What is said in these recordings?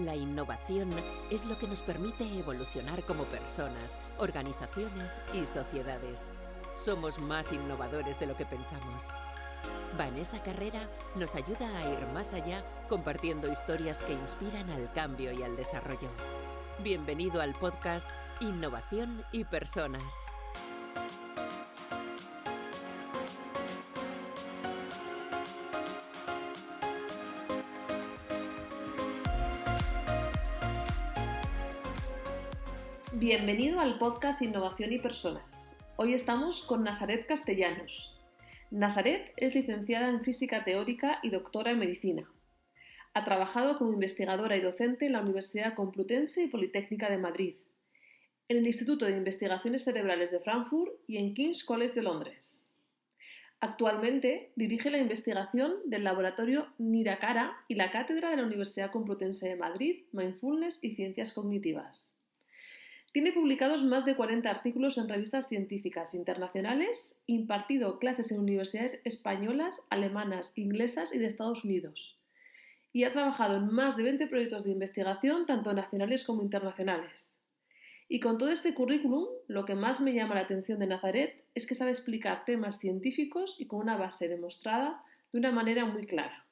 La innovación es lo que nos permite evolucionar como personas, organizaciones y sociedades. Somos más innovadores de lo que pensamos. Vanessa Carrera nos ayuda a ir más allá compartiendo historias que inspiran al cambio y al desarrollo. Bienvenido al podcast Innovación y Personas. Bienvenido al podcast Innovación y Personas. Hoy estamos con Nazaret Castellanos. Nazaret es licenciada en Física Teórica y doctora en Medicina. Ha trabajado como investigadora y docente en la Universidad Complutense y Politécnica de Madrid, en el Instituto de Investigaciones Cerebrales de Frankfurt y en King's College de Londres. Actualmente dirige la investigación del laboratorio Nirakara y la cátedra de la Universidad Complutense de Madrid, Mindfulness y Ciencias Cognitivas. Tiene publicados más de 40 artículos en revistas científicas internacionales, impartido clases en universidades españolas, alemanas, inglesas y de Estados Unidos. Y ha trabajado en más de 20 proyectos de investigación, tanto nacionales como internacionales. Y con todo este currículum, lo que más me llama la atención de Nazaret es que sabe explicar temas científicos y con una base demostrada de una manera muy clara.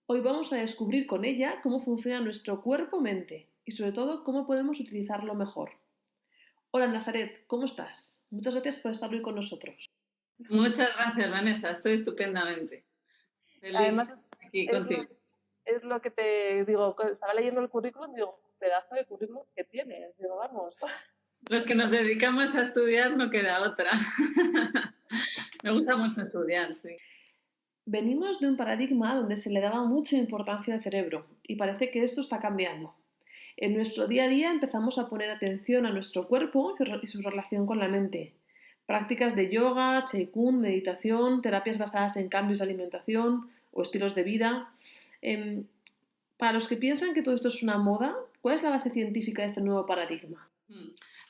Hoy vamos a descubrir con ella cómo funciona nuestro cuerpo-mente y sobre todo cómo podemos utilizarlo mejor. Hola Nazaret, ¿cómo estás? Muchas gracias por estar hoy con nosotros. Muchas gracias, Vanessa, estoy estupendamente. Feliz Además, aquí contigo. Es lo que te digo, estaba leyendo el currículum y digo, pedazo de currículum que tienes, digo, vamos. Los que nos dedicamos a estudiar no queda otra. Me gusta mucho estudiar, sí. Venimos de un paradigma donde se le daba mucha importancia al cerebro y parece que esto está cambiando. En nuestro día a día empezamos a poner atención a nuestro cuerpo y su relación con la mente. Prácticas de yoga, qigong, meditación, terapias basadas en cambios de alimentación o estilos de vida. Para los que piensan que todo esto es una moda, ¿cuál es la base científica de este nuevo paradigma?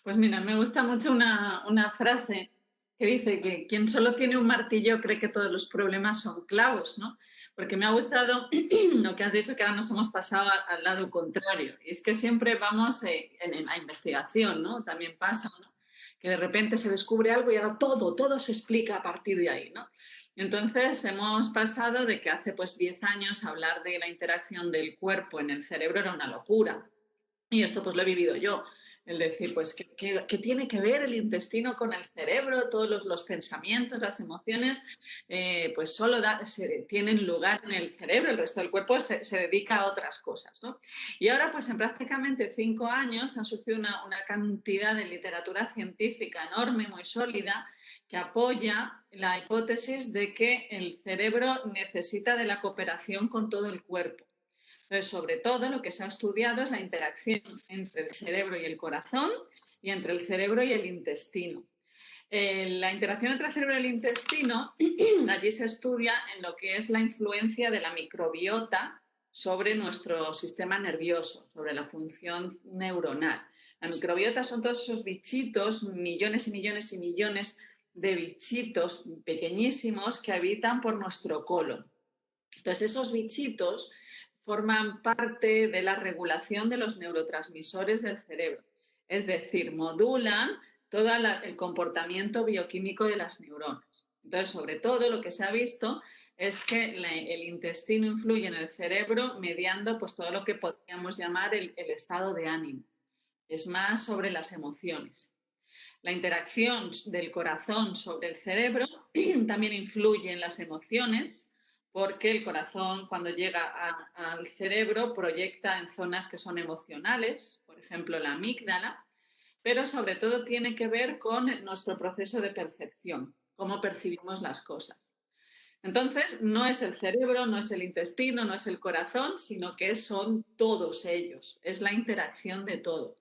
Pues mira, me gusta mucho una frase que dice que quien solo tiene un martillo cree que todos los problemas son clavos, ¿no? Porque me ha gustado lo que has dicho, que ahora nos hemos pasado al lado contrario. Y es que siempre vamos en la investigación, ¿no? También pasa, ¿no? Que de repente se descubre algo y ahora todo se explica a partir de ahí, ¿no? Entonces hemos pasado de que hace 10 años hablar de la interacción del cuerpo en el cerebro era una locura. Y esto pues lo he vivido yo. El decir, pues, ¿qué tiene que ver el intestino con el cerebro? Todos los pensamientos, las emociones, pues solo tienen lugar en el cerebro, el resto del cuerpo se dedica a otras cosas, ¿no? Y ahora, pues en prácticamente 5 años han surgido una cantidad de literatura científica enorme, muy sólida, que apoya la hipótesis de que el cerebro necesita de la cooperación con todo el cuerpo. Entonces, sobre todo, lo que se ha estudiado es la interacción entre el cerebro y el corazón y entre el cerebro y el intestino. La interacción entre el cerebro y el intestino, allí se estudia en lo que es la influencia de la microbiota sobre nuestro sistema nervioso, sobre la función neuronal. La microbiota son todos esos bichitos, millones y millones y millones de bichitos pequeñísimos que habitan por nuestro colon. Entonces, esos bichitos forman parte de la regulación de los neurotransmisores del cerebro, es decir, modulan todo el comportamiento bioquímico de las neuronas. Entonces, sobre todo, lo que se ha visto es que el intestino influye en el cerebro mediando pues, todo lo que podríamos llamar el estado de ánimo. Es más sobre las emociones. La interacción del corazón sobre el cerebro también influye en las emociones, porque el corazón, cuando llega al cerebro, proyecta en zonas que son emocionales, por ejemplo la amígdala, pero sobre todo tiene que ver con nuestro proceso de percepción, cómo percibimos las cosas. Entonces, no es el cerebro, no es el intestino, no es el corazón, sino que son todos ellos, es la interacción de todo.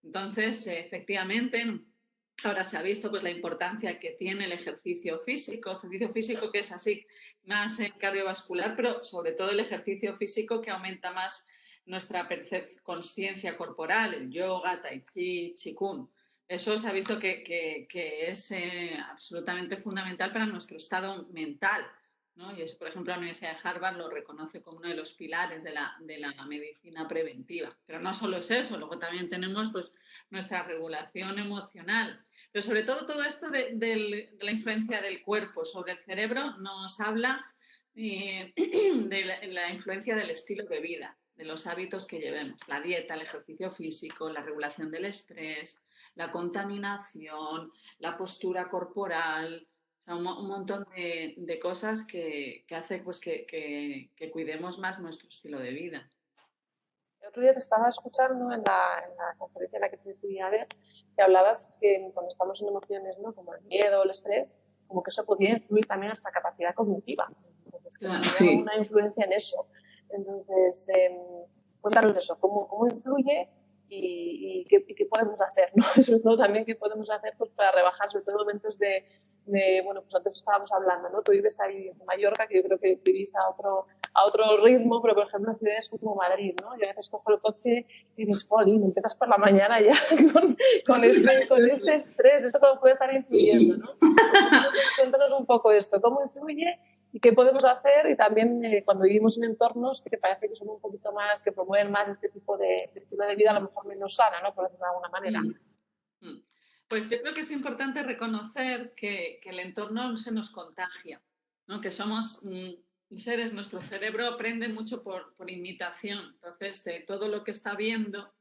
Entonces, efectivamente, ahora se ha visto pues, la importancia que tiene el ejercicio físico que es así, más cardiovascular, pero sobre todo el ejercicio físico que aumenta más nuestra conciencia corporal, el yoga, tai chi, qigong. Eso se ha visto que es absolutamente fundamental para nuestro estado mental, ¿no? Y eso, por ejemplo, la Universidad de Harvard lo reconoce como uno de los pilares de la medicina preventiva. Pero no solo es eso, luego también tenemos pues, nuestra regulación emocional. Pero sobre todo esto de la influencia del cuerpo sobre el cerebro nos habla de la influencia del estilo de vida, de los hábitos que llevemos, la dieta, el ejercicio físico, la regulación del estrés, la contaminación, la postura corporal, o sea, un montón de cosas que hace pues, que cuidemos más nuestro estilo de vida. El otro día te estaba escuchando en la conferencia en la que te decidí a ver, que hablabas que cuando estamos en emociones, ¿no? Como el miedo o el estrés, como que eso podía influir también en nuestra capacidad cognitiva. Entonces, que había una influencia en eso. Entonces, cuéntanos de eso, cómo influye y qué podemos hacer, ¿no? Sobre todo también qué podemos hacer pues, para rebajar, sobre todo momentos bueno, pues antes estábamos hablando, ¿no? Tú vives ahí en Mallorca, que yo creo que vivís a otro ritmo, pero por ejemplo en ciudades como Madrid, ¿no? Yo a veces cojo el coche y dices, jolín, empiezas por la mañana ya con ese estrés, esto cómo puede estar influyendo, ¿no? Cuéntanos un poco esto, cómo influye y qué podemos hacer, y también cuando vivimos en entornos que parece que son un poquito más, que promueven más este tipo de estilo de vida, a lo mejor menos sana, ¿no? Por decirlo de alguna manera. Pues yo creo que es importante reconocer que el entorno se nos contagia, ¿no? Que somos seres, nuestro cerebro aprende mucho por imitación. Entonces, de todo lo que está viendo,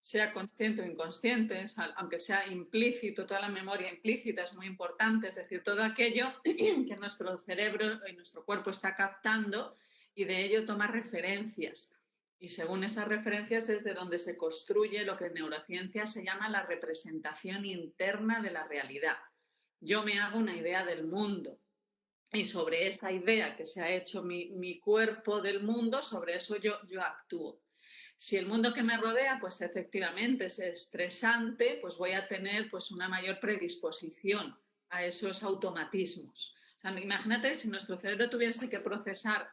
sea consciente o inconsciente, aunque sea implícito, toda la memoria implícita es muy importante, es decir, todo aquello que nuestro cerebro y nuestro cuerpo está captando y de ello toma referencias. Y según esas referencias es de donde se construye lo que en neurociencia se llama la representación interna de la realidad. Yo me hago una idea del mundo y sobre esa idea que se ha hecho mi cuerpo del mundo, sobre eso yo actúo. Si el mundo que me rodea, pues efectivamente es estresante, pues voy a tener pues una mayor predisposición a esos automatismos. O sea, imagínate si nuestro cerebro tuviese que procesar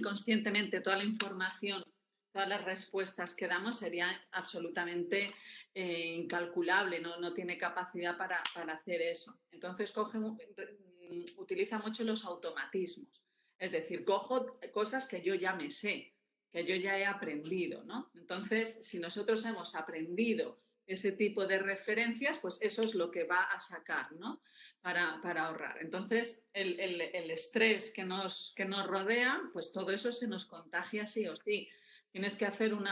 conscientemente toda la información, todas las respuestas que damos, sería absolutamente incalculable, no tiene capacidad para hacer eso. Entonces utiliza mucho los automatismos, es decir, cojo cosas que yo ya me sé, que yo ya he aprendido, ¿no? Entonces, si nosotros hemos aprendido ese tipo de referencias, pues eso es lo que va a sacar, ¿no? Para ahorrar. Entonces, el estrés que nos rodea, pues todo eso se nos contagia sí o sí. Tienes que hacer un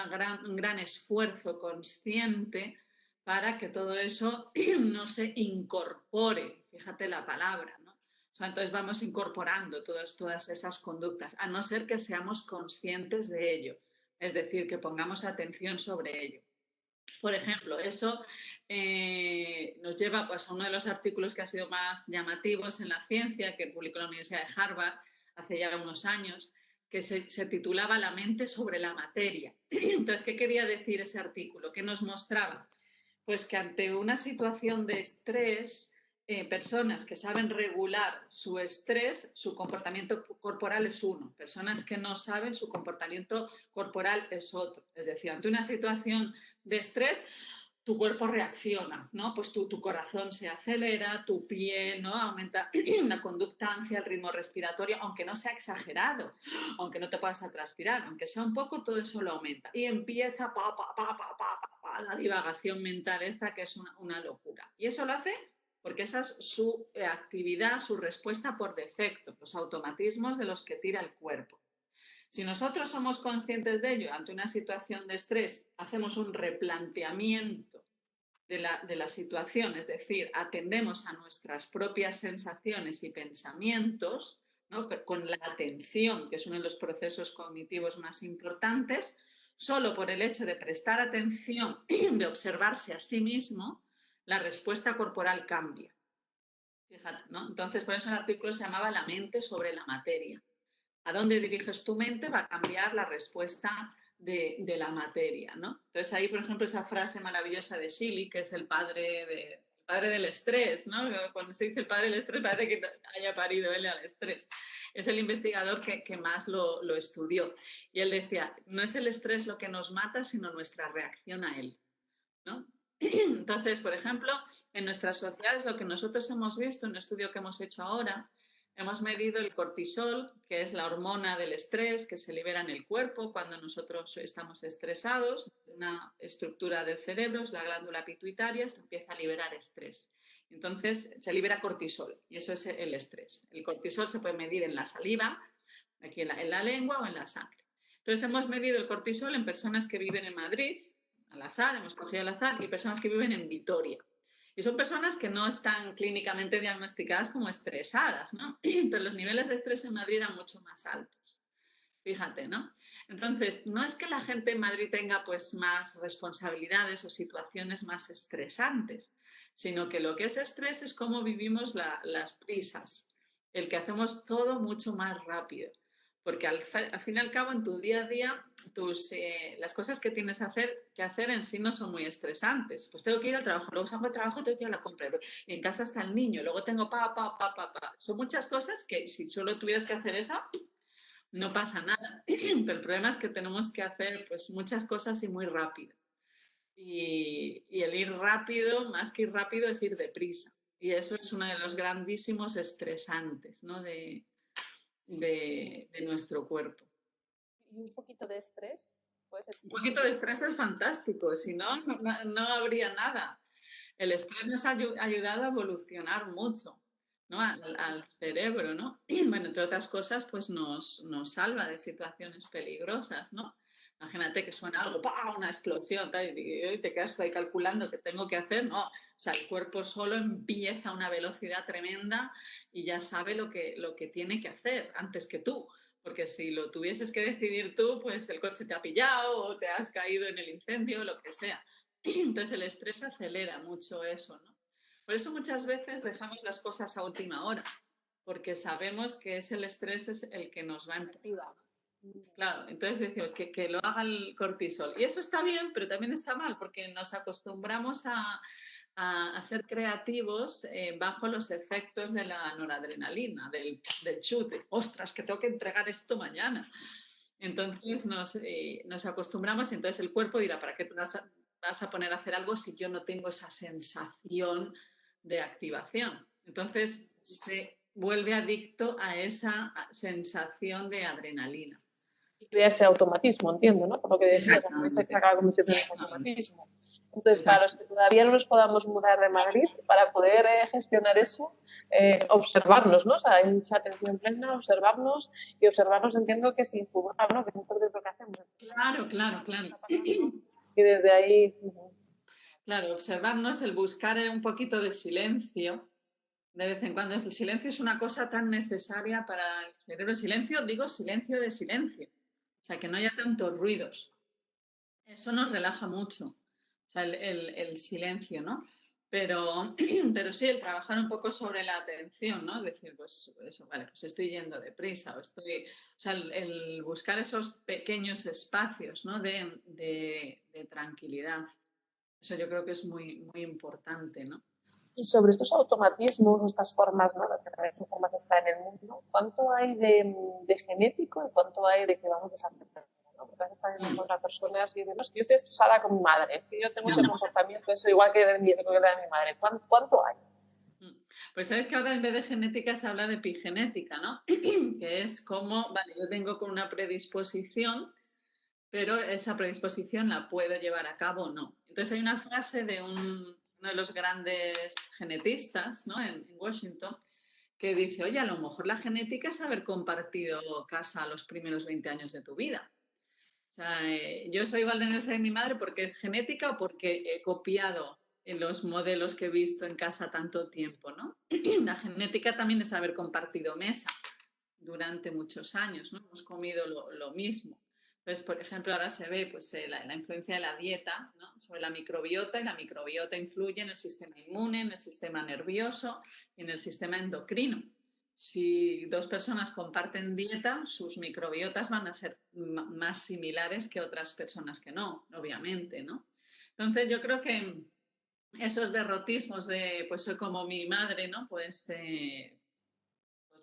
gran esfuerzo consciente para que todo eso no se incorpore, fíjate la palabra, ¿no? O sea, entonces vamos incorporando todas esas conductas, a no ser que seamos conscientes de ello, es decir, que pongamos atención sobre ello. Por ejemplo, eso nos lleva pues, a uno de los artículos que ha sido más llamativos en la ciencia, que publicó la Universidad de Harvard hace ya unos años, que se titulaba La mente sobre la materia. Entonces, ¿qué quería decir ese artículo? ¿Qué nos mostraba? Pues que ante una situación de estrés, personas que saben regular su estrés, su comportamiento corporal es uno. Personas que no saben, su comportamiento corporal es otro. Es decir, ante una situación de estrés, tu cuerpo reacciona, ¿no? Pues tu corazón se acelera, tu piel, ¿no? Aumenta la conductancia, el ritmo respiratorio, aunque no sea exagerado, aunque no te puedas a transpirar, aunque sea un poco, todo eso lo aumenta. Y empieza la divagación mental esta, que es una locura. Y eso lo hace porque esa es su actividad, su respuesta por defecto, los automatismos de los que tira el cuerpo. Si nosotros somos conscientes de ello, ante una situación de estrés, hacemos un replanteamiento de la situación, es decir, atendemos a nuestras propias sensaciones y pensamientos, ¿no? Con la atención, que es uno de los procesos cognitivos más importantes, solo por el hecho de prestar atención, de observarse a sí mismo, la respuesta corporal cambia. Fíjate, ¿no? Entonces, por eso el artículo se llamaba La mente sobre la materia. A dónde diriges tu mente va a cambiar la respuesta de la materia, ¿no? Entonces ahí, por ejemplo, esa frase maravillosa de Shilly, que es el padre del estrés, ¿no? Cuando se dice el padre del estrés parece que haya parido él al estrés. Es el investigador que más lo estudió. Y él decía, no es el estrés lo que nos mata, sino nuestra reacción a él, ¿no? Entonces, por ejemplo, en nuestras sociedades, lo que nosotros hemos visto en un estudio que hemos hecho ahora, hemos medido el cortisol, que es la hormona del estrés que se libera en el cuerpo cuando nosotros estamos estresados. Una estructura del cerebro, es la glándula pituitaria, se empieza a liberar estrés. Entonces se libera cortisol y eso es el estrés. El cortisol se puede medir en la saliva, aquí en la lengua o en la sangre. Entonces hemos medido el cortisol en personas que viven en Madrid, al azar, hemos cogido al azar, y personas que viven en Vitoria. Y son personas que no están clínicamente diagnosticadas como estresadas, ¿no? Pero los niveles de estrés en Madrid eran mucho más altos. Fíjate, ¿no? Entonces, no es que la gente en Madrid tenga pues más responsabilidades o situaciones más estresantes, sino que lo que es estrés es cómo vivimos las prisas, el que hacemos todo mucho más rápido. Porque al fin y al cabo, en tu día a día, las cosas que tienes que hacer en sí no son muy estresantes. Pues tengo que ir al trabajo, luego salgo al trabajo, tengo que ir a la compra, y en casa está el niño, luego tengo pa. Son muchas cosas que si solo tuvieras que hacer eso, no pasa nada. Pero el problema es que tenemos que hacer pues muchas cosas y muy rápido. Y el ir rápido, más que ir rápido, es ir deprisa. Y eso es uno de los grandísimos estresantes, ¿no? de nuestro cuerpo. Y un poquito de estrés puede ser... Un poquito de estrés es fantástico, si no, no habría nada. El estrés nos ha ayudado a evolucionar mucho, ¿no? Al cerebro, ¿no? Bueno, entre otras cosas, pues nos salva de situaciones peligrosas, ¿no? Imagínate que suena algo, ¡pah! Una explosión, tal, y te quedas ahí calculando qué tengo que hacer, ¿no? O sea, el cuerpo solo empieza a una velocidad tremenda y ya sabe lo que tiene que hacer antes que tú. Porque si lo tuvieses que decidir tú, pues el coche te ha pillado o te has caído en el incendio o lo que sea. Entonces el estrés acelera mucho eso, ¿no? Por eso muchas veces dejamos las cosas a última hora, porque sabemos que es el estrés es el que nos va a empujar. Claro, entonces decimos que lo haga el cortisol. Y eso está bien, pero también está mal, porque nos acostumbramos a ser creativos bajo los efectos de la noradrenalina, del chute. ¡Ostras, que tengo que entregar esto mañana! Entonces nos acostumbramos y entonces el cuerpo dirá, ¿para qué te vas a poner a hacer algo si yo no tengo esa sensación de activación? Entonces se vuelve adicto a esa sensación de adrenalina. Y crea ese automatismo, entiendo, ¿no? Por lo que decías, se acaba convirtiendo en ese automatismo. Entonces, para los que todavía no nos podamos mudar de Madrid, para poder gestionar eso, observarnos, ¿no? O sea, hay mucha atención plena, observarnos, y observarnos entiendo que sin jugar, ¿no? Que nosotros es lo que hacemos. Claro. Y desde ahí... Claro, observarnos, el buscar un poquito de silencio. De vez en cuando, el silencio es una cosa tan necesaria para el cerebro. Silencio, digo silencio de silencio. O sea, que no haya tantos ruidos. Eso nos relaja mucho. O sea, el silencio, ¿no? Pero sí, el trabajar un poco sobre la atención, ¿no? Decir, pues eso, vale, pues estoy yendo deprisa. O sea, el buscar esos pequeños espacios, ¿no? de tranquilidad. Eso yo creo que es muy, muy importante, ¿no? Y sobre estos automatismos, estas formas, ¿no? Esa forma que está en el mundo, ¿cuánto hay de genético y cuánto hay de que vamos desarrollando? ¿No? Porque a veces también encuentran personas y dicen, no, es que yo estoy estresada con mi madre, es que yo tengo ese comportamiento, eso igual que de mi madre. ¿Cuánto hay? Pues sabes que ahora en vez de genética se habla de epigenética, ¿no? Que es como, vale, yo tengo con una predisposición, pero esa predisposición la puedo llevar a cabo o no. Entonces hay una frase de uno de los grandes genetistas, ¿no? en Washington, que dice, oye, a lo mejor la genética es haber compartido casa los primeros 20 años de tu vida. O sea, yo soy igual de nerviosa de mi madre porque es genética o porque he copiado en los modelos que he visto en casa tanto tiempo, ¿no? La genética también es haber compartido mesa durante muchos años, ¿no? Hemos comido lo mismo. Entonces, por ejemplo, ahora se ve pues, la influencia de la dieta, ¿no? Sobre la microbiota, y la microbiota influye en el sistema inmune, en el sistema nervioso y en el sistema endocrino. Si dos personas comparten dieta, sus microbiotas van a ser más similares que otras personas que no, obviamente, ¿no? Entonces, yo creo que esos derrotismos de, pues soy como mi madre, ¿no? Pues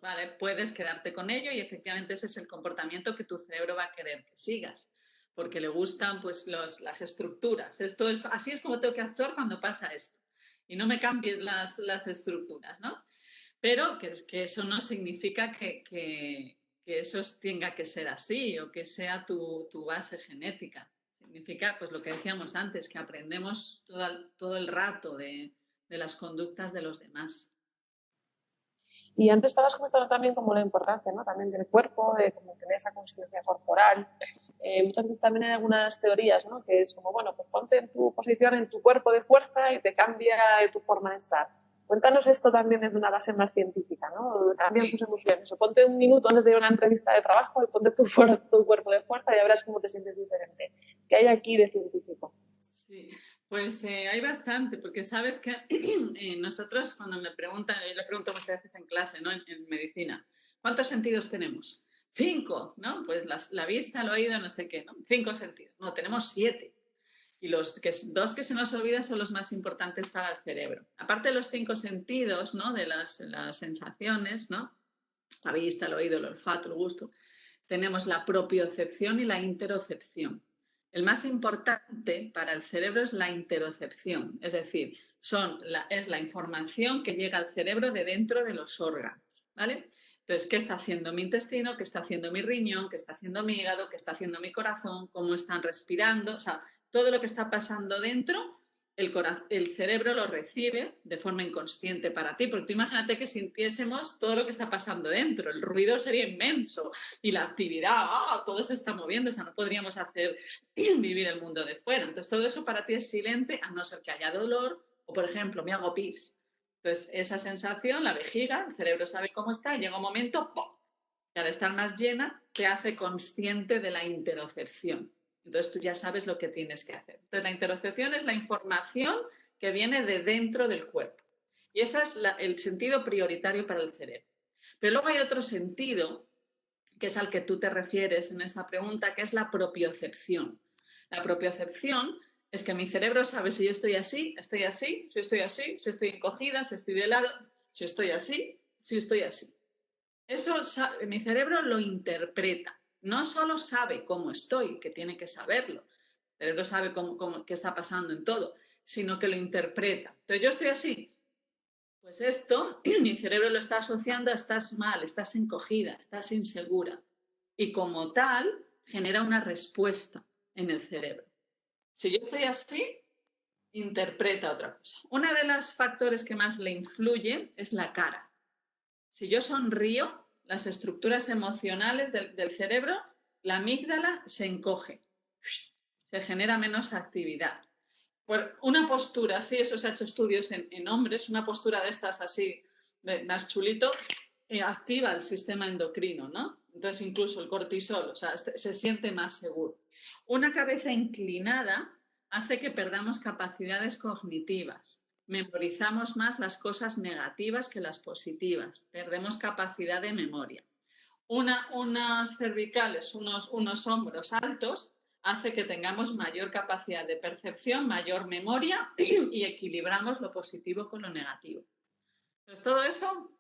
vale, puedes quedarte con ello y efectivamente ese es el comportamiento que tu cerebro va a querer que sigas, porque le gustan pues las estructuras. Así es como tengo que actuar cuando pasa esto. Y no me cambies las estructuras, ¿no? Pero que eso no significa que eso tenga que ser así o que sea tu base genética. Significa, pues lo que decíamos antes, que aprendemos todo el rato de las conductas de los demás. Y antes estabas comentando también como la importancia, ¿no? También del cuerpo, de cómo tener esa conciencia corporal. Muchas veces también hay algunas teorías, ¿no? Que es como, bueno, pues ponte en tu posición, en tu cuerpo de fuerza y te cambia tu forma de estar. Cuéntanos esto también desde una base más científica, ¿no? Cambian tus emociones. O ponte un minuto antes de ir a una entrevista de trabajo y ponte tu cuerpo de fuerza y ya verás cómo te sientes diferente. ¿Qué hay aquí de científico? Sí, pues hay bastante, porque sabes que nosotros cuando me preguntan, yo le pregunto muchas veces en clase, ¿no? En medicina, ¿cuántos sentidos tenemos? 5, ¿no? Pues la vista, el oído, no sé qué, ¿no? 5 sentidos. No, tenemos 7. Y dos que se nos olvidan son los más importantes para el cerebro. Aparte de los 5 sentidos, ¿no? De las sensaciones, ¿no? La vista, el oído, el olfato, el gusto. Tenemos la propiocepción y la interocepción. El más importante para el cerebro es la interocepción, es decir, es la información que llega al cerebro de dentro de los órganos, ¿vale? Entonces, ¿qué está haciendo mi intestino? ¿Qué está haciendo mi riñón? ¿Qué está haciendo mi hígado? ¿Qué está haciendo mi corazón? ¿Cómo están respirando? O sea, todo lo que está pasando dentro, el cerebro lo recibe de forma inconsciente para ti, porque tú imagínate que sintiésemos todo lo que está pasando dentro, el ruido sería inmenso y la actividad, todo se está moviendo, o sea, no podríamos hacer vivir el mundo de fuera. Entonces, todo eso para ti es silente, a no ser que haya dolor, o por ejemplo, me hago pis. Entonces, esa sensación, la vejiga, el cerebro sabe cómo está, llega un momento, ¡pum! Y al estar más llena, te hace consciente de la interocepción. Entonces tú ya sabes lo que tienes que hacer. Entonces la interocepción es la información que viene de dentro del cuerpo. Y ese es el sentido prioritario para el cerebro. Pero luego hay otro sentido, que es al que tú te refieres en esta pregunta, que es la propiocepción. La propiocepción es que mi cerebro sabe si yo estoy así, si estoy así, si estoy encogida, si estoy de lado, si estoy así, si estoy así. Eso mi cerebro lo interpreta. No solo sabe cómo estoy, que tiene que saberlo, el cerebro sabe qué está pasando en todo, sino que lo interpreta. Entonces yo estoy así, pues esto mi cerebro lo está asociando a estás mal, estás encogida, estás insegura. Y como tal, genera una respuesta en el cerebro. Si yo estoy así, interpreta otra cosa. Uno de los factores que más le influye es la cara. Si yo sonrío, las estructuras emocionales del cerebro, la amígdala se encoge, se genera menos actividad. Por una postura así, eso se ha hecho estudios en hombres, una postura de estas así, más chulito, activa el sistema endocrino, ¿no? Entonces incluso el cortisol, o sea, se siente más seguro. Una cabeza inclinada hace que perdamos capacidades cognitivas. Memorizamos más las cosas negativas que las positivas. Perdemos capacidad de memoria. Unas cervicales, unos hombros altos, hace que tengamos mayor capacidad de percepción, mayor memoria y equilibramos lo positivo con lo negativo. Entonces, todo eso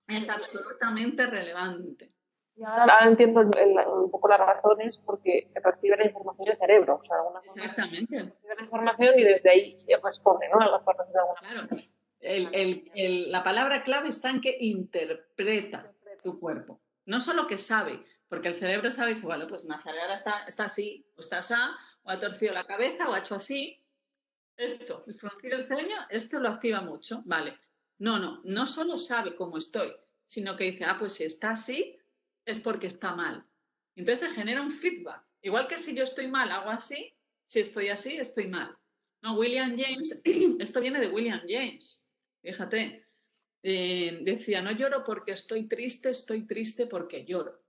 es absolutamente relevante. Y ahora entiendo un poco las razones porque recibe la información del cerebro. O sea, exactamente. Recibe la información y desde ahí responde, ¿no? A las formas de alguna Claro. La palabra clave está en que interpreta tu cuerpo. No solo que sabe, porque el cerebro sabe, dice, bueno, pues Nazaret ahora está así, o está así, o ha torcido la cabeza, o ha hecho así. Esto, el fruncir el ceño, esto lo activa mucho. Vale. No solo sabe cómo estoy, sino que dice, pues si está así, es porque está mal. Entonces se genera un feedback. Igual que si yo estoy mal, hago así, si estoy así, estoy mal. No, William James, esto viene de William James, fíjate, decía, no lloro porque estoy triste porque lloro.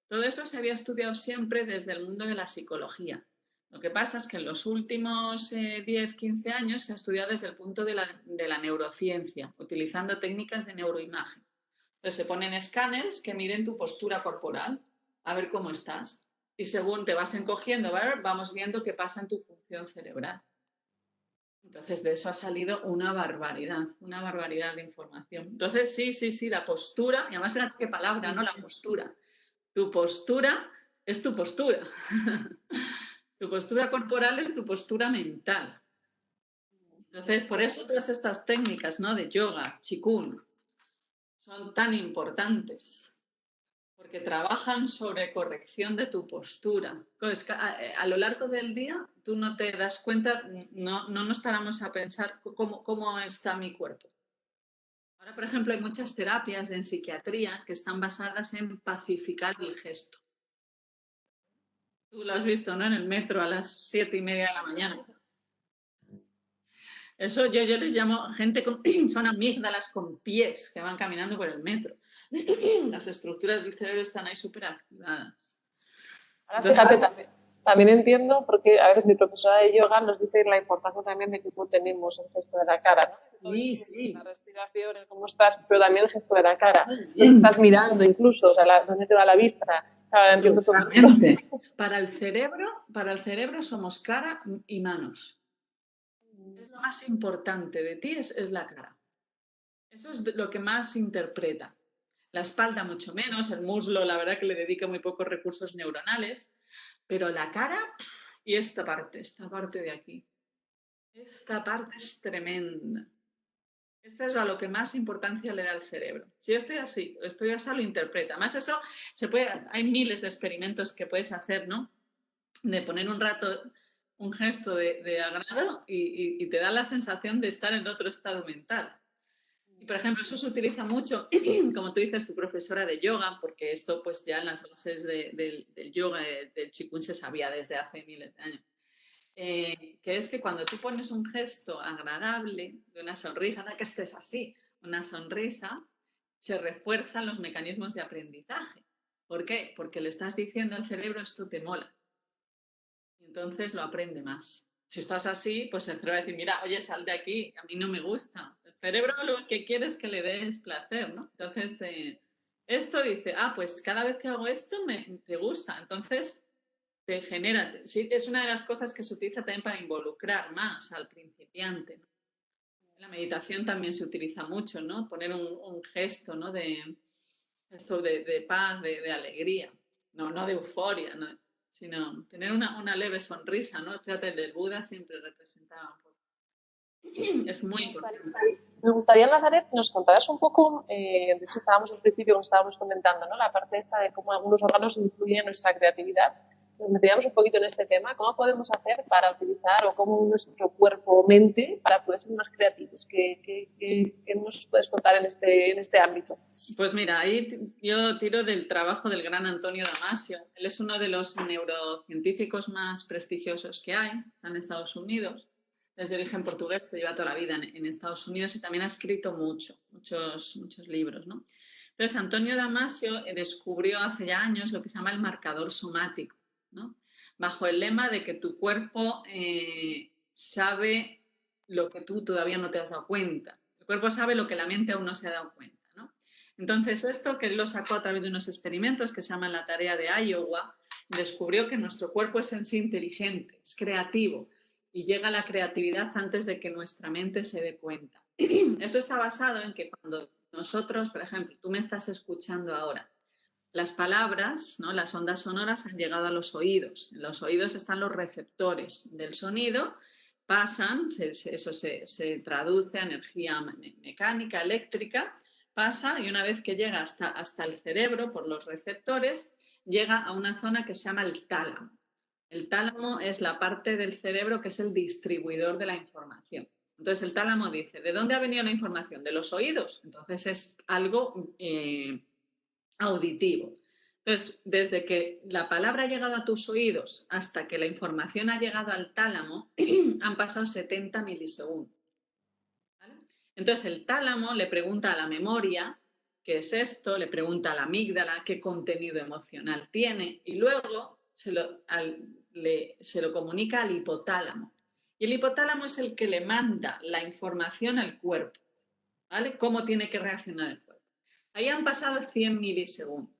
Todo eso se había estudiado siempre desde el mundo de la psicología. Lo que pasa es que en los últimos 10, 15 años se ha estudiado desde el punto de la neurociencia, utilizando técnicas de neuroimagen. Entonces se ponen escáneres que miden tu postura corporal, a ver cómo estás. Y según te vas encogiendo, vamos viendo qué pasa en tu función cerebral. Entonces de eso ha salido una barbaridad de información. Entonces sí, la postura, y además fíjate qué palabra, ¿no? La postura. Tu postura es tu postura. Tu postura corporal es tu postura mental. Entonces, por eso todas estas técnicas, ¿no? De yoga, qigong, son tan importantes porque trabajan sobre corrección de tu postura. A lo largo del día tú no te das cuenta, no nos paramos a pensar cómo está mi cuerpo. Ahora, por ejemplo, hay muchas terapias en psiquiatría que están basadas en pacificar el gesto. Tú lo has visto, ¿no? En el metro a las 7:30 de la mañana. Eso yo les llamo gente son amígdalas con pies que van caminando por el metro. Las estructuras del cerebro están ahí súper activadas. Ahora fíjate, también entiendo, porque a veces mi profesora de yoga nos dice la importancia también de cómo tenemos el gesto de la cara, ¿no? Sí. La respiración, cómo estás, pero también el gesto de la cara. Estás mirando incluso, o sea, dónde te va la vista. Totalmente. Para el cerebro somos cara y manos. Es lo más importante de ti, es la cara. Eso es lo que más interpreta. La espalda mucho menos, el muslo la verdad que le dedica muy pocos recursos neuronales, pero la cara y esta parte de aquí. Esta parte es tremenda. Esto es a lo que más importancia le da al cerebro. Si estoy así lo interpreta. Más eso, hay miles de experimentos que puedes hacer, ¿no? De poner un rato un gesto de agrado y te da la sensación de estar en otro estado mental. Y, por ejemplo, eso se utiliza mucho, como tú dices, tu profesora de yoga, porque esto pues ya en las bases del yoga, del Qigong se sabía desde hace miles de años. Que es que cuando tú pones un gesto agradable, de una sonrisa, no que estés así, una sonrisa, se refuerzan los mecanismos de aprendizaje. ¿Por qué? Porque le estás diciendo al cerebro esto te mola. Y entonces lo aprende más. Si estás así, pues el cerebro va a decir, mira, oye, sal de aquí, a mí no me gusta. El cerebro lo que quiere es que le des placer, ¿no? Entonces, esto dice, pues cada vez que hago esto te gusta. Entonces, te genera, sí, es una de las cosas que se utiliza también para involucrar más al principiante, ¿no? En la meditación también se utiliza mucho, ¿no? Poner un gesto, ¿no? De paz, de alegría, no de euforia, ¿no? Sino tener una leve sonrisa, ¿no? Fíjate, el del Buda siempre representaba un poco. Es muy importante. Me gustaría, Nazaret, que nos contaras un poco, de hecho estábamos al principio, como estábamos comentando, ¿no? La parte esta de cómo algunos órganos influyen en nuestra creatividad. Nos meteríamos un poquito en este tema. ¿Cómo podemos hacer para utilizar o cómo nuestro cuerpo o mente para poder ser más creativos? ¿Qué nos puedes contar en este ámbito? Pues mira, ahí yo tiro del trabajo del gran Antonio Damasio. Él es uno de los neurocientíficos más prestigiosos que hay, está en Estados Unidos, es de origen portugués, que lleva toda la vida en Estados Unidos y también ha escrito muchos libros, ¿no? Entonces, Antonio Damasio descubrió hace ya años lo que se llama el marcador somático, ¿no? Bajo el lema de que tu cuerpo sabe lo que tú todavía no te has dado cuenta. El cuerpo sabe lo que la mente aún no se ha dado cuenta, ¿no? Entonces, esto que él lo sacó a través de unos experimentos que se llaman la tarea de Iowa, descubrió que nuestro cuerpo es en sí inteligente, es creativo y llega a la creatividad antes de que nuestra mente se dé cuenta. Eso está basado en que cuando nosotros, por ejemplo, tú me estás escuchando ahora, las palabras, ¿no? Las ondas sonoras han llegado a los oídos. En los oídos están los receptores del sonido, pasan, eso se traduce a energía mecánica, eléctrica, pasa y una vez que llega hasta el cerebro por los receptores, llega a una zona que se llama el tálamo. El tálamo es la parte del cerebro que es el distribuidor de la información. Entonces el tálamo dice, ¿de dónde ha venido la información? ¿De los oídos? Entonces es algo auditivo. Entonces, desde que la palabra ha llegado a tus oídos hasta que la información ha llegado al tálamo, han pasado 70 milisegundos. ¿Vale? Entonces, el tálamo le pregunta a la memoria qué es esto, le pregunta a la amígdala qué contenido emocional tiene y luego se lo comunica al hipotálamo. Y el hipotálamo es el que le manda la información al cuerpo, ¿vale? Cómo tiene que reaccionar el cuerpo. Ahí han pasado 100 milisegundos.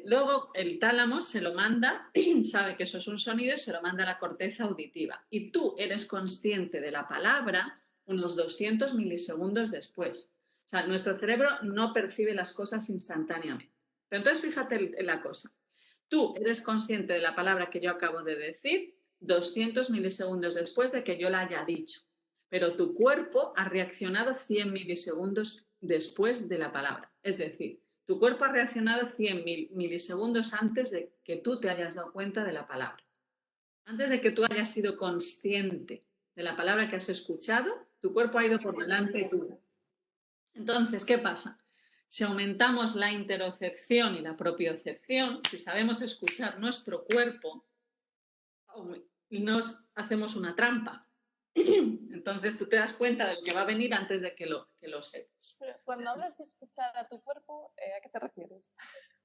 Luego el tálamo se lo manda, sabe que eso es un sonido y se lo manda a la corteza auditiva. Y tú eres consciente de la palabra unos 200 milisegundos después. O sea, nuestro cerebro no percibe las cosas instantáneamente. Pero entonces fíjate en la cosa. Tú eres consciente de la palabra que yo acabo de decir 200 milisegundos después de que yo la haya dicho. Pero tu cuerpo ha reaccionado 100 milisegundos después de la palabra. Es decir, tu cuerpo ha reaccionado 100 milisegundos antes de que tú te hayas dado cuenta de la palabra. Antes de que tú hayas sido consciente de la palabra que has escuchado, tu cuerpo ha ido por delante tuyo. Entonces, ¿qué pasa? Si aumentamos la interocepción y la propiocepción, si sabemos escuchar nuestro cuerpo, nos hacemos una trampa. Entonces tú te das cuenta de lo que va a venir antes de que lo sepas. Pero cuando hablas de escuchar a tu cuerpo, ¿a qué te refieres?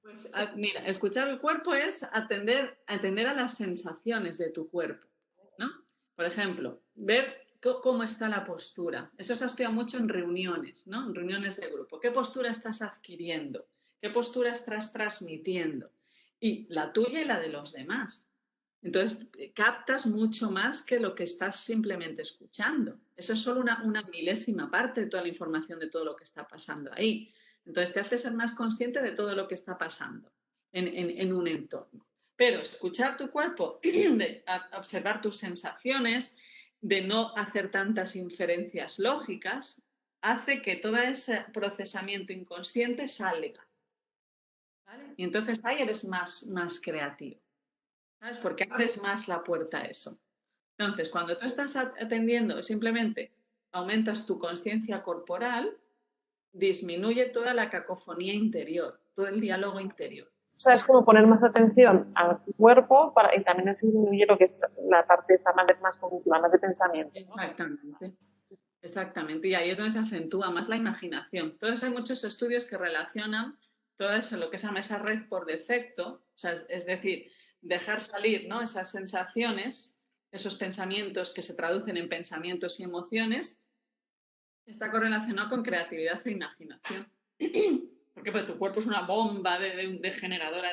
Pues mira, escuchar el cuerpo es atender a las sensaciones de tu cuerpo, ¿no? Por ejemplo, ver cómo está la postura. Eso se estudia mucho en reuniones, ¿no? En reuniones de grupo. ¿Qué postura estás adquiriendo? ¿Qué postura estás transmitiendo? Y la tuya y la de los demás. Entonces, captas mucho más que lo que estás simplemente escuchando. Eso es solo una milésima parte de toda la información de todo lo que está pasando ahí. Entonces, te hace ser más consciente de todo lo que está pasando en un entorno. Pero escuchar tu cuerpo, observar tus sensaciones, de no hacer tantas inferencias lógicas, hace que todo ese procesamiento inconsciente salga. ¿Vale? Y entonces ahí eres más creativo. ¿Sabes? Porque abres más la puerta a eso. Entonces, cuando tú estás atendiendo, simplemente aumentas tu conciencia corporal, disminuye toda la cacofonía interior, todo el diálogo interior. O sea, es como poner más atención a tu cuerpo y también así disminuye lo que es la parte esta más cognitiva, más de pensamiento, ¿no? Exactamente. Y ahí es donde se acentúa más la imaginación. Entonces hay muchos estudios que relacionan todo eso, lo que se llama esa red por defecto, o sea, es decir, dejar salir, ¿no?, esas sensaciones, esos pensamientos que se traducen en pensamientos y emociones, está correlacionado con creatividad e imaginación. Porque pues, tu cuerpo es una bomba de generadora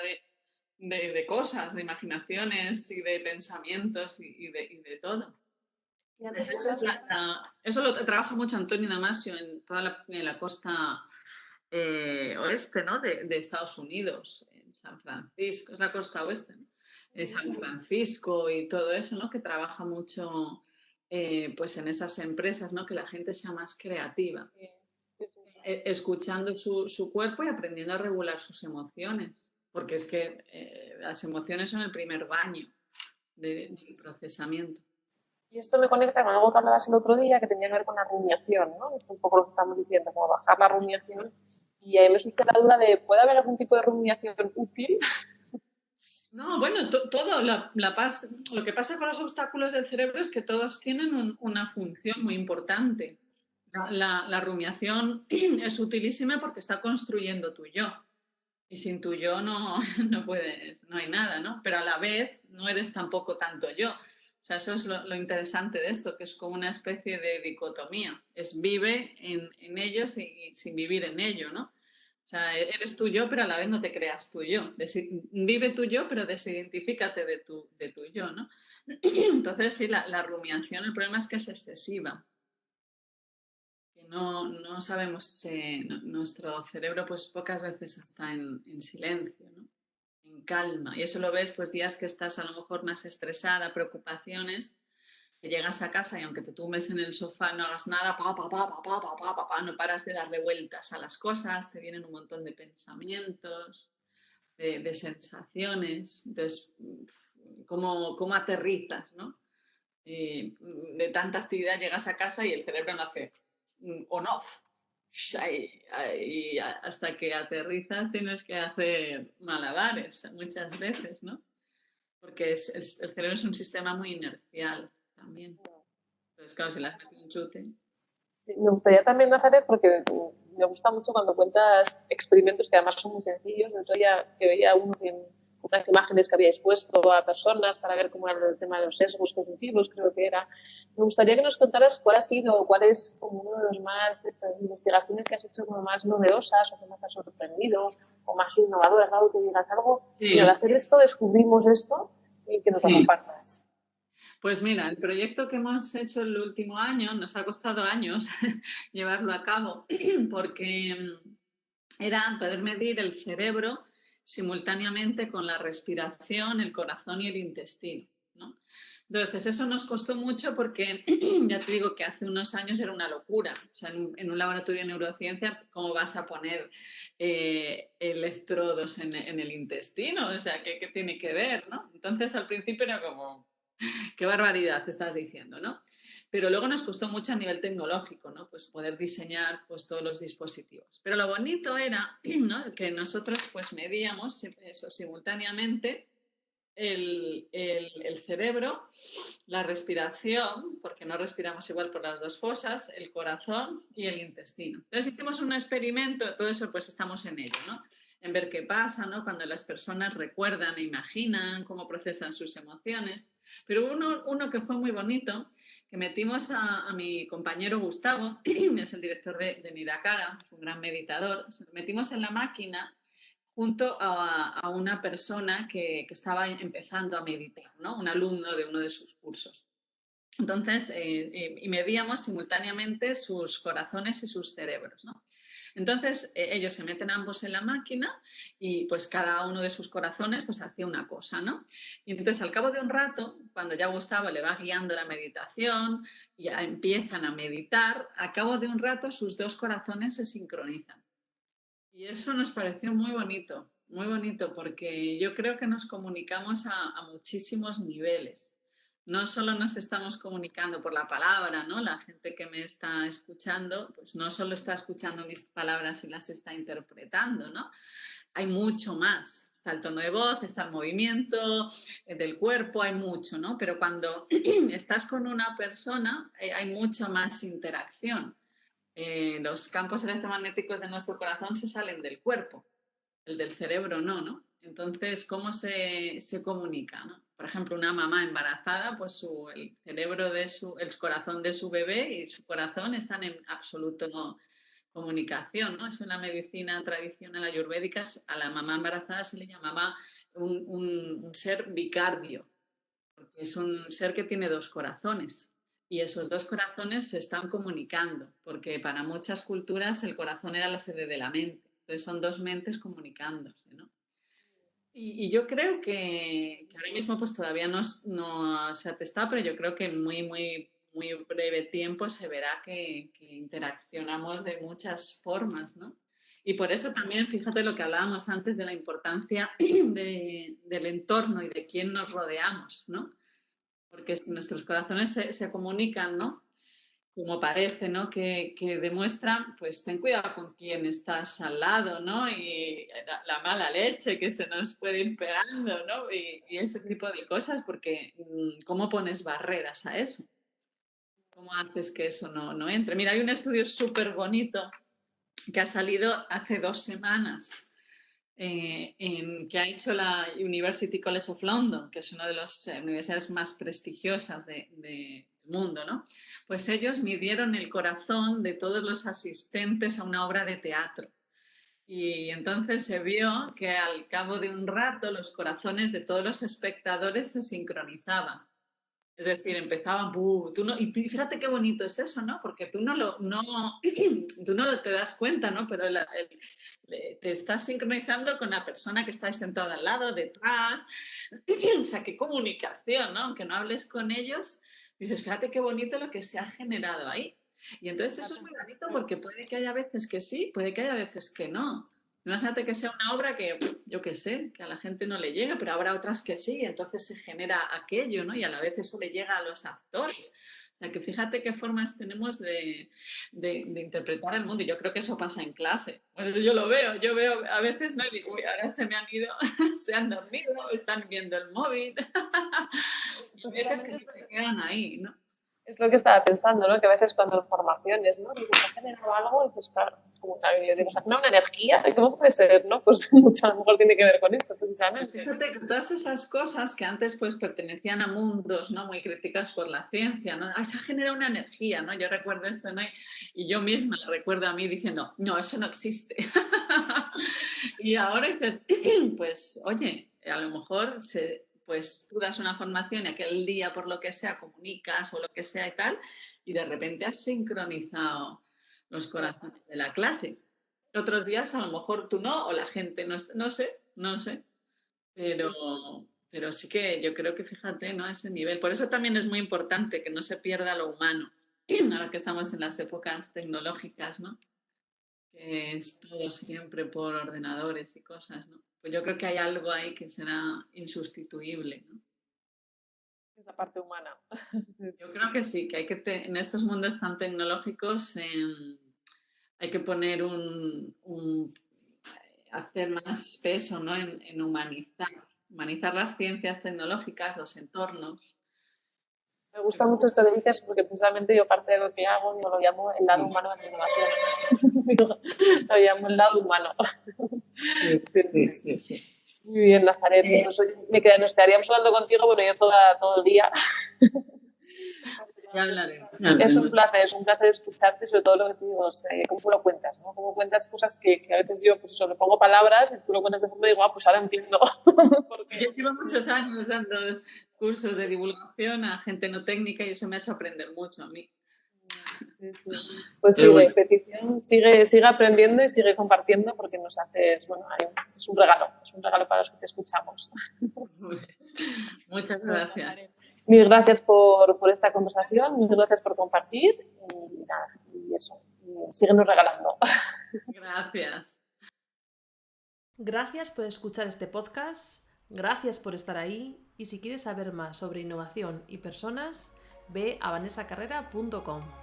de cosas, de imaginaciones y de pensamientos y de todo. Eso lo trabaja mucho Antonio Damasio en toda la costa oeste, ¿no?, de Estados Unidos, en San Francisco, es la costa oeste, ¿no?, de San Francisco y todo eso, ¿no?, que trabaja mucho pues en esas empresas, ¿no?, que la gente sea más creativa, escuchando su cuerpo y aprendiendo a regular sus emociones, porque es que las emociones son el primer baño del procesamiento. Y esto me conecta con algo que hablabas el otro día que tenía que ver con la rumiación, ¿no? Esto es un poco lo que estamos diciendo, como bajar la rumiación. Y ahí me surge la duda de, ¿puede haber algún tipo de rumiación útil? No, bueno, todo, lo que pasa con los obstáculos del cerebro es que todos tienen una función muy importante. La rumiación es utilísima porque está construyendo tu yo. Y sin tu yo no hay nada, ¿no? Pero a la vez no eres tampoco tanto yo. O sea, eso es lo interesante de esto, que es como una especie de dicotomía. Es vive en ellos y sin vivir en ello, ¿no? O sea, eres tu yo, pero a la vez no te creas tu yo. Vive tu yo, pero desidentifícate de tu yo, ¿no? Entonces, sí, la rumiación, el problema es que es excesiva. Que no sabemos, nuestro cerebro pues pocas veces está en silencio, ¿no?, en calma. Y eso lo ves pues días que estás a lo mejor más estresada, preocupaciones, que llegas a casa y aunque te tumbes en el sofá no hagas nada, no paras de darle vueltas a las cosas, te vienen un montón de pensamientos, de sensaciones. Entonces, ¿cómo aterrizas, ¿no? De tanta actividad llegas a casa y el cerebro no hace on-off. Y hasta que aterrizas tienes que hacer malabares muchas veces, ¿no? Porque el cerebro es un sistema muy inercial también. Entonces, claro, si le has metido un chute... Sí, me gustaría también, Nazaret, porque me gusta mucho cuando cuentas experimentos que además son muy sencillos. El otro día que veía unas imágenes que habíais puesto a personas para ver cómo era el tema de los sesgos cognitivos, creo que era. Me gustaría que nos contaras cuál es como uno de los más, estas investigaciones que has hecho como más novedosas o que más te ha sorprendido o más innovadoras, algo que digas algo. Sí. Y al hacer esto descubrimos esto y que nos lo compartas. Pues mira, el proyecto que hemos hecho el último año nos ha costado años llevarlo a cabo porque era poder medir el cerebro simultáneamente con la respiración, el corazón y el intestino. ¿no? Entonces, eso nos costó mucho porque ya te digo que hace unos años era una locura. O sea, en un laboratorio de neurociencia, ¿cómo vas a poner electrodos en el intestino? O sea, ¿qué tiene que ver, no? Entonces, al principio era como, qué barbaridad estás diciendo, ¿no? Pero luego nos costó mucho a nivel tecnológico, ¿no? Pues poder diseñar pues, todos los dispositivos. Pero lo bonito era, ¿no? Que nosotros pues medíamos eso simultáneamente el cerebro, la respiración, porque no respiramos igual por las dos fosas, el corazón y el intestino. Entonces hicimos un experimento, todo eso pues estamos en ello, ¿no? En ver qué pasa, ¿no? Cuando las personas recuerdan e imaginan cómo procesan sus emociones. Pero uno que fue muy bonito, que metimos a mi compañero Gustavo, es el director de Nidakara, un gran meditador, metimos en la máquina junto a una persona que estaba empezando a meditar, ¿no? Un alumno de uno de sus cursos. Entonces, y medíamos simultáneamente sus corazones y sus cerebros, ¿no? Entonces, ellos se meten ambos en la máquina y pues cada uno de sus corazones pues hacía una cosa, ¿no? Y entonces, al cabo de un rato, cuando ya Gustavo le va guiando la meditación, ya empiezan a meditar, al cabo de un rato sus dos corazones se sincronizan. Y eso nos pareció muy bonito, porque yo creo que nos comunicamos a muchísimos niveles. No solo nos estamos comunicando por la palabra, ¿no? La gente que me está escuchando, pues no solo está escuchando mis palabras y las está interpretando, ¿no? Hay mucho más. Está el tono de voz, está el movimiento del cuerpo, hay mucho, ¿no? Pero cuando estás con una persona, hay mucha más interacción. Los campos electromagnéticos de nuestro corazón se salen del cuerpo, el del cerebro no, ¿no? Entonces, ¿cómo se comunica, ¿no? Por ejemplo, una mamá embarazada, pues el cerebro el corazón de su bebé y su corazón están en absoluto comunicación, ¿no? Es una medicina tradicional ayurvédica, a la mamá embarazada se le llamaba un ser bicardio, porque es un ser que tiene dos corazones. Y esos dos corazones se están comunicando, porque para muchas culturas el corazón era la sede de la mente. Entonces son dos mentes comunicándose, ¿no? Y yo creo que ahora mismo pues todavía no se ha testado, pero yo creo que en muy, muy, muy breve tiempo se verá que interaccionamos de muchas formas, ¿no? Y por eso también, fíjate lo que hablábamos antes de la importancia del entorno y de quién nos rodeamos, ¿no? Porque nuestros corazones se comunican, ¿no? Como parece, ¿no? Que demuestran, pues ten cuidado con quién estás al lado, ¿no? Y la mala leche que se nos puede ir pegando, ¿no? Y ese tipo de cosas, porque ¿cómo pones barreras a eso? ¿Cómo haces que eso no entre? Mira, hay un estudio súper bonito que ha salido hace 2 semanas que ha hecho la University College of London, que es una de las universidades más prestigiosas del mundo, ¿no? Pues ellos midieron el corazón de todos los asistentes a una obra de teatro. Y entonces se vio que al cabo de un rato los corazones de todos los espectadores se sincronizaban. Es decir, empezaban, y fíjate qué bonito es eso, ¿no? Porque tú tú no te das cuenta, ¿no? Pero te estás sincronizando con la persona que está sentada al lado, detrás. O sea, qué comunicación, ¿no? Aunque no hables con ellos, dices, fíjate qué bonito lo que se ha generado ahí. Y entonces eso es muy bonito porque puede que haya veces que sí, puede que haya veces que no. Imagínate que sea una obra que, yo qué sé, que a la gente no le llega, pero habrá otras que sí, y entonces se genera aquello, ¿no? Y a la vez eso le llega a los actores. O sea, que fíjate qué formas tenemos de interpretar el mundo. Y yo creo que eso pasa en clase. Bueno, yo veo a veces, ¿no? Y digo, uy, ahora se me han ido, se han dormido, están viendo el móvil. Y a veces que se quedan ahí, ¿no? Es lo que estaba pensando, ¿no? Que a veces cuando en formaciones, ¿no? Dices, ¿ha generado algo? Y pues claro, como yo digo, ¿se ha generado una energía? ¿Cómo puede ser, no? Pues mucho a lo mejor tiene que ver con esto, precisamente. Pues fíjate que todas esas cosas que antes pues pertenecían a mundos, ¿no? Muy críticas por la ciencia, ¿no? Se ha generado una energía, ¿no? Yo recuerdo esto, ¿no? Y yo misma recuerdo a mí diciendo, no, eso no existe. Y ahora dices, pues, oye, a lo mejor pues tú das una formación y aquel día, por lo que sea, comunicas o lo que sea y tal, y de repente has sincronizado los corazones de la clase. Otros días a lo mejor tú no, o la gente no sé, pero Pero sí que yo creo que, fíjate, ¿no? A ese nivel. Por eso también es muy importante que no se pierda lo humano, ahora que estamos en las épocas tecnológicas, ¿no? Que es todo siempre por ordenadores y cosas, ¿no? Pues yo creo que hay algo ahí que será insustituible, ¿no? Es la parte humana. Sí, Yo creo que sí, que hay que en estos mundos tan tecnológicos hay que poner hacer más peso, ¿no? en humanizar las ciencias tecnológicas, los entornos. Me gusta mucho esto que dices porque precisamente yo parte de lo que hago yo lo llamo el lado humano de la innovación. Lo llamo el lado humano. Sí. Muy bien, Nazaret. Nos quedaríamos hablando contigo, bueno, yo todo el día. Ya hablaremos. Es un placer escucharte, sobre todo lo que te digo, cómo lo cuentas, ¿no? Cómo cuentas cosas que a veces yo, pues eso, le pongo palabras y tú lo cuentas de forma y digo, pues ahora entiendo. Yo llevo muchos años dando cursos de divulgación a gente no técnica y eso me ha hecho aprender mucho a mí. Pues sigue aprendiendo y sigue compartiendo porque nos haces, bueno, es un regalo para los que te escuchamos. Muchas gracias. Mil gracias por esta conversación, mil gracias por compartir y nada, y eso, síguenos regalando. Gracias. Gracias por escuchar este podcast, gracias por estar ahí y si quieres saber más sobre innovación y personas, ve a vanessacarrera.com.